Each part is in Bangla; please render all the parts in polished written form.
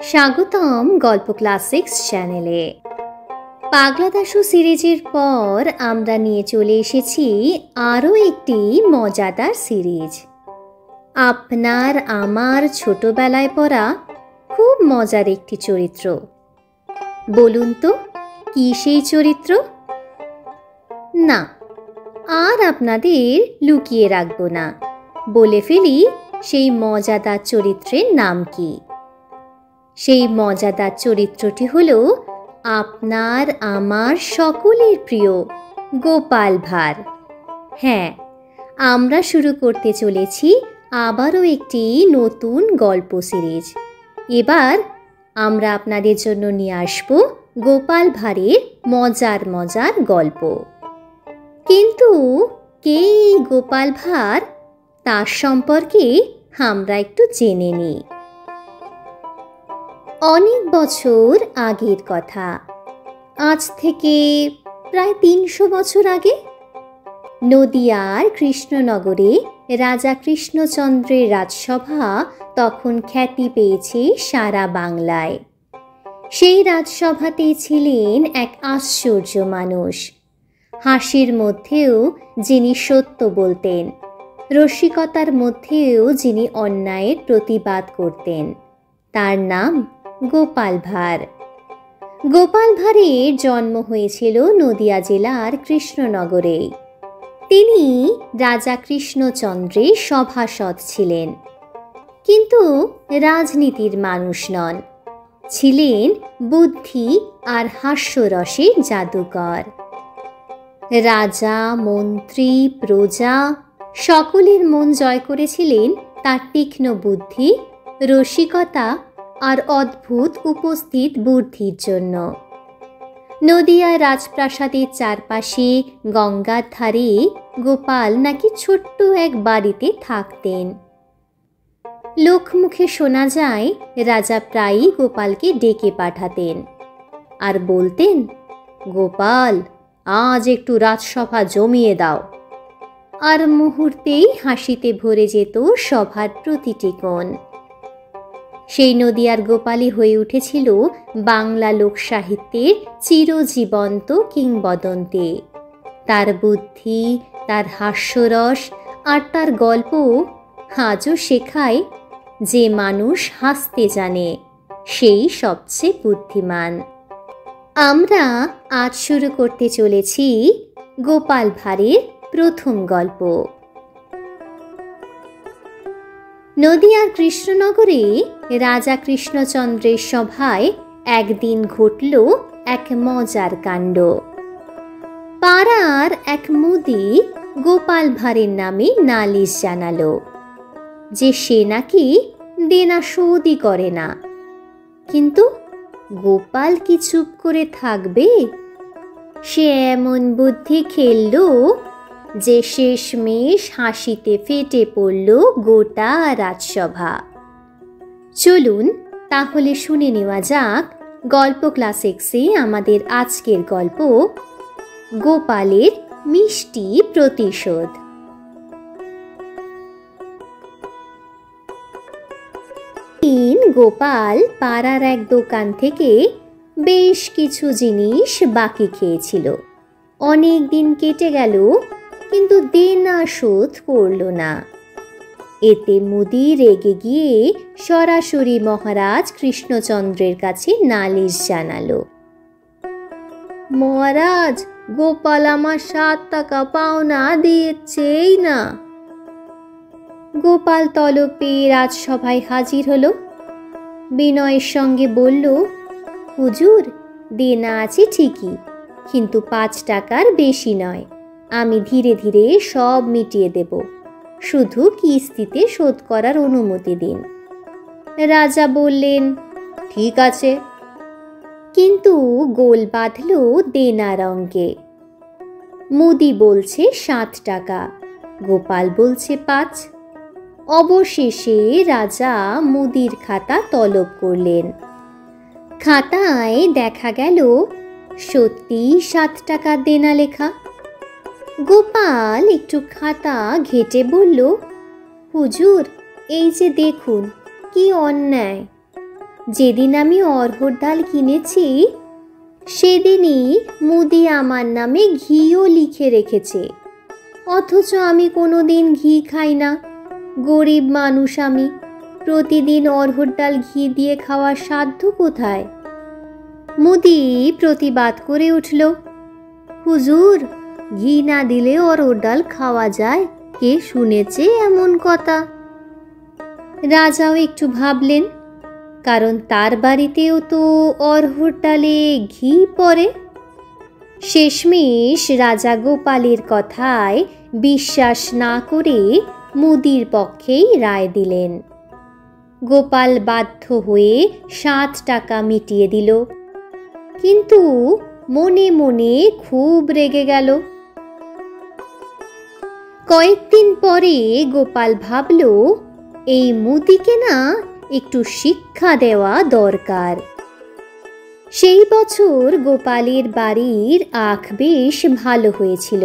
স্বাগতম গল্প ক্লাসিক্স চ্যানেলে। পাগলা দাশু সিরিজের পর আমরা নিয়ে চলে এসেছি আরও একটি মজাদার সিরিজ। আপনার আমার ছোটবেলায় পড়া খুব মজার একটি চরিত্র। বলুন তো কি সেই চরিত্র? না, আর আপনাদের লুকিয়ে রাখবো না, বলে ফেলি সেই মজাদার চরিত্রের নাম কি। সেই মজাদার চরিত্রটি হলো আপনার আমার সকলের প্রিয় গোপাল ভাঁড়। হ্যাঁ, আমরা শুরু করতে চলেছি আবারও একটি নতুন গল্প সিরিজ। এবার আমরা আপনাদের জন্য নিয়ে আসব গোপাল ভাঁড়ের মজার মজার গল্প। কিন্তু কে এই গোপাল ভাঁড়, তার সম্পর্কে আমরা একটু জেনে নিই। অনেক বছর আগের কথা, আজ থেকে প্রায় ৩০০ বছর আগে, নদিয়ার কৃষ্ণনগরে রাজা কৃষ্ণচন্দ্রের রাজসভা তখন খ্যাতি পেয়েছে সারা বাংলায়। সেই রাজসভাতেই ছিলেন এক আশ্চর্য মানুষ, হাসির মধ্যেও যিনি সত্য বলতেন, রসিকতার মধ্যেও যিনি অন্যায়ের প্রতিবাদ করতেন। তার নাম গোপাল ভাঁড়। গোপাল ভাঁড়ের জন্ম হয়েছিল নদিয়া জেলার কৃষ্ণনগরে। তিনি রাজা কৃষ্ণচন্দ্রের সভাসদ ছিলেন, কিন্তু রাজনীতির মানুষ নন, ছিলেন বুদ্ধি আর হাস্যরসের জাদুকর। রাজা, মন্ত্রী, প্রজা সকলের মন জয় করেছিলেন তার তীক্ষ্ণ বুদ্ধি, রসিকতা আর অদ্ভুত উপস্থিত বুদ্ধির জন্য। নদিয়া রাজপ্রাসাদের চারপাশে গঙ্গার ধারে গোপাল নাকি ছোট্ট এক বাড়িতে থাকতেন। লোকমুখে শোনা যায় রাজা প্রায়ই গোপালকে ডেকে পাঠাতেন আর বলতেন, গোপাল, আজ একটু রাজসভা জমিয়ে দাও। আর মুহূর্তেই হাসিতে ভরে যেত সভার প্রতিটি কোণ। সেই নদিয়ার গোপালই হয়ে উঠেছিল বাংলা লোক সাহিত্যের চিরজীবন্ত কিংবদন্তি। তার বুদ্ধি, তার হাস্যরস আর তার গল্প আজও শেখায় যে মানুষ হাসতে জানে সেই সবচেয়ে বুদ্ধিমান। আমরা আজ শুরু করতে চলেছি গোপাল ভাঁড়ের প্রথম গল্প। নদিয়ার কৃষ্ণনগরে রাজা কৃষ্ণচন্দ্রের সভায় একদিন ঘটল এক মজার কাণ্ড। পাড়ার এক মুদি গোপাল ভাঁড়ের নামে নালিশ জানালো যে সে নাকি দেনা শোধই করে না। কিন্তু গোপাল কি চুপ করে থাকবে? সে এমন বুদ্ধি খেলল যে শেষমেশ হাসিতে ফেটে পড়ল গোটা রাজসভা। চলুন তাহলে শুনে নেওয়া যাক গল্প ক্লাসিক্সে আমাদের আজকের গল্প, গোপালের মিষ্টি প্রতিশোধ। গোপাল পাড়ার এক দোকান থেকে বেশ কিছু জিনিস বাকি খেয়েছিল। অনেক দিন কেটে গেল, কিন্তু দেনা শোধ করল না। এতে মুদি রেগে গিয়ে সরাসরি মহারাজ কৃষ্ণচন্দ্রের কাছে নালিশ জানালো। মহারাজ, গোপাল আমার 7 টাকা পাওনা দিয়েছেই না। গোপাল তলব পেয়ে রাজসভায় হাজির হলো। বিনয়ের সঙ্গে বলল, হুজুর, দেনা আছে ঠিকই, কিন্তু 5 টাকার বেশি নয়। আমি ধীরে ধীরে সব মিটিয়ে দেব, শুধু কিস্তিতে শোধ করার অনুমতি দিন। রাজা বললেন, ঠিক আছে। কিন্তু গোল বাঁধল দেনার অঙ্কে। মুদি বলছে 7 টাকা, গোপাল বলছে 5। অবশেষে রাজা মুদির খাতা তলব করলেন। খাতায় দেখা গেল সত্যি 7 টাকার দেনা লেখা। গোপাল একটু খাতা ঘেঁটে বলল, হুজুর, এই যে দেখুন, কি অন্যায়! যেদিন আমি অরহর ডাল কিনেছি সেদিনই মুদি আমার নামে ঘিও লিখে রেখেছে, অথচ আমি কোনোদিন ঘি খাই না। গরিব মানুষ আমি, প্রতিদিন অরহর ডাল ঘি দিয়ে খাওয়ার সাধ্য কোথায়? মুদি প্রতিবাদ করে উঠল, হুজুর, ঘি না দিলে অরহর ডাল খাওয়া যায়? কে শুনেছে এমন কথা? রাজাও একটু ভাবলেন, কারণ তার বাড়িতেও তো অরহর ডালে ঘি পড়ে। শেষমেশ রাজা গোপালের কথায় বিশ্বাস না করে মুদির পক্ষেই রায় দিলেন। গোপাল বাধ্য হয়ে 7 টাকা মিটিয়ে দিল, কিন্তু মনে মনে খুব রেগে গেল। কয়েকদিন পরে গোপাল ভাবল, এই মুদিকে না একটু শিক্ষা দেওয়া দরকার। সেই বছর গোপালের বাড়ির আখ বেশ ভালো হয়েছিল।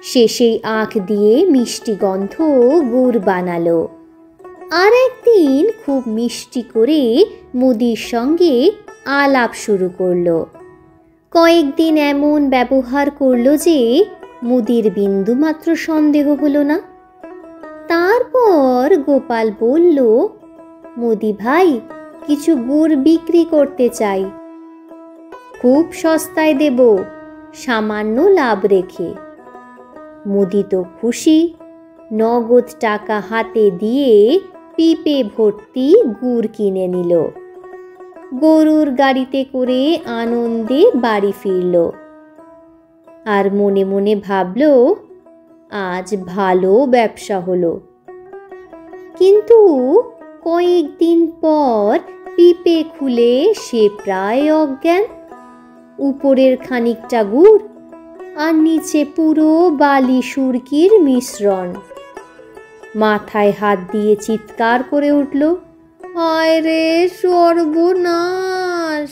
সে সেই আখ দিয়ে মিষ্টি গন্ধ গুড় বানালো। আর একদিন খুব মিষ্টি করে মুদির সঙ্গে আলাপ শুরু করলো। কয়েকদিন এমন ব্যবহার করলো যে মুদির বিন্দুমাত্র সন্দেহ হলো না। তারপর গোপাল বলল, মুদি ভাই, কিছু গুড় বিক্রি করতে চাই, খুব সস্তায় দেব, সামান্য লাভ রেখে। মুদি তো খুশি, নগদ টাকা হাতে দিয়ে পিপে ভর্তি গুড় কিনে নিল। গরুর গাড়িতে করে আনন্দে বাড়ি ফিরল। আর মনে মনে ভাবল, আজ ভালো ব্যবসা হলো। কিন্তু কয়েকদিন পর পিপে খুলে সে প্রায় অজ্ঞান। উপরের খানিকটা গুড় আর নিচে পুরো বালি সুরকির মিশ্রণ। মাথায় হাত দিয়ে চিৎকার করে উঠল, হায় রে সর্বনাশ!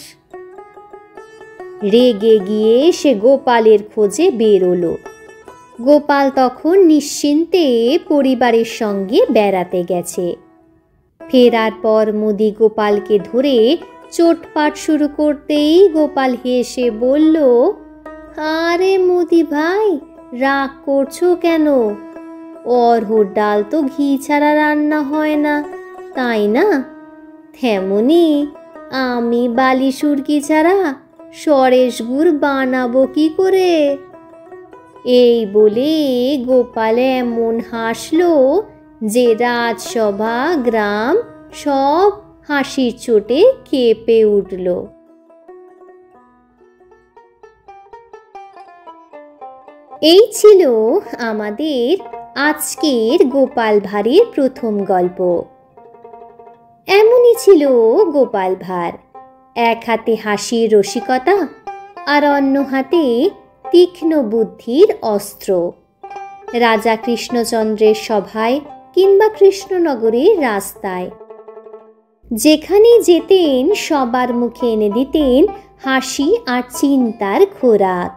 রেগে গিয়ে সে গোপালের খোঁজে বেরোলো। গোপাল তখন নিশ্চিন্তে পরিবারের সঙ্গে বেড়াতে গেছে। ফেরার পর মুদি গোপালকে ধরে চোটপাট শুরু করতেই গোপাল হেসে বলল, আরে মুদি ভাই, রাগ করছো কেন? অরহর ডাল তো ঘি ছাড়া রান্না হয় না, তাই না? তেমনি আমি বালি সুরকি ছাড়া সরেস গুড় বানাবো কি করে? এই বলে গোপাল এমন হাসলো যে রাজসভা গ্রাম সব হাসির চোটে কেঁপে উঠল। এই ছিল আমাদের আজকের গোপাল ভাঁড়ের প্রথম গল্প। এমনই ছিল গোপাল ভাঁড়, এক হাতে হাসির রসিকতা আর অন্য হাতে তীক্ষ্ণ বুদ্ধির অস্ত্র। রাজা কৃষ্ণচন্দ্রের সভায় কিংবা কৃষ্ণনগরের রাস্তায় যেখানে যেতেন সবার মুখে এনে দিতেন হাসি আর চিন্তার খোরাক।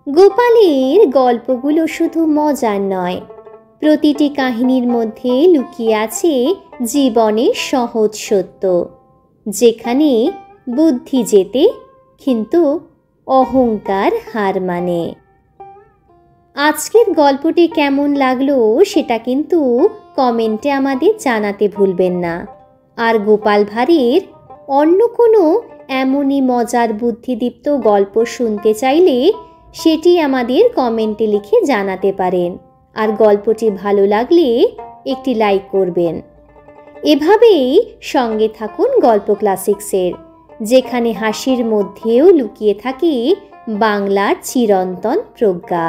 গোপালের গল্পগুলো শুধু মজার নয়, প্রতিটি কাহিনীর মধ্যে লুকিয়ে আছে জীবনের সহজ সত্য, যেখানে বুদ্ধি জেতে কিন্তু অহংকার হার মানে। আজকের গল্পটি কেমন লাগলো সেটা কিন্তু কমেন্টে আমাদের জানাতে ভুলবেন না। আর গোপাল ভাঁড়ের অন্য কোনো এমনই মজার বুদ্ধিদীপ্ত গল্প শুনতে চাইলে সেটি আমাদের কমেন্টে লিখে জানাতে পারেন। আর গল্পটি ভালো লাগলে একটি লাইক করবেন। এভাবেই সঙ্গে থাকুন গল্প ক্লাসিক্সের, যেখানে হাসির মধ্যেও লুকিয়ে থাকে বাংলার চিরন্তন প্রজ্ঞা।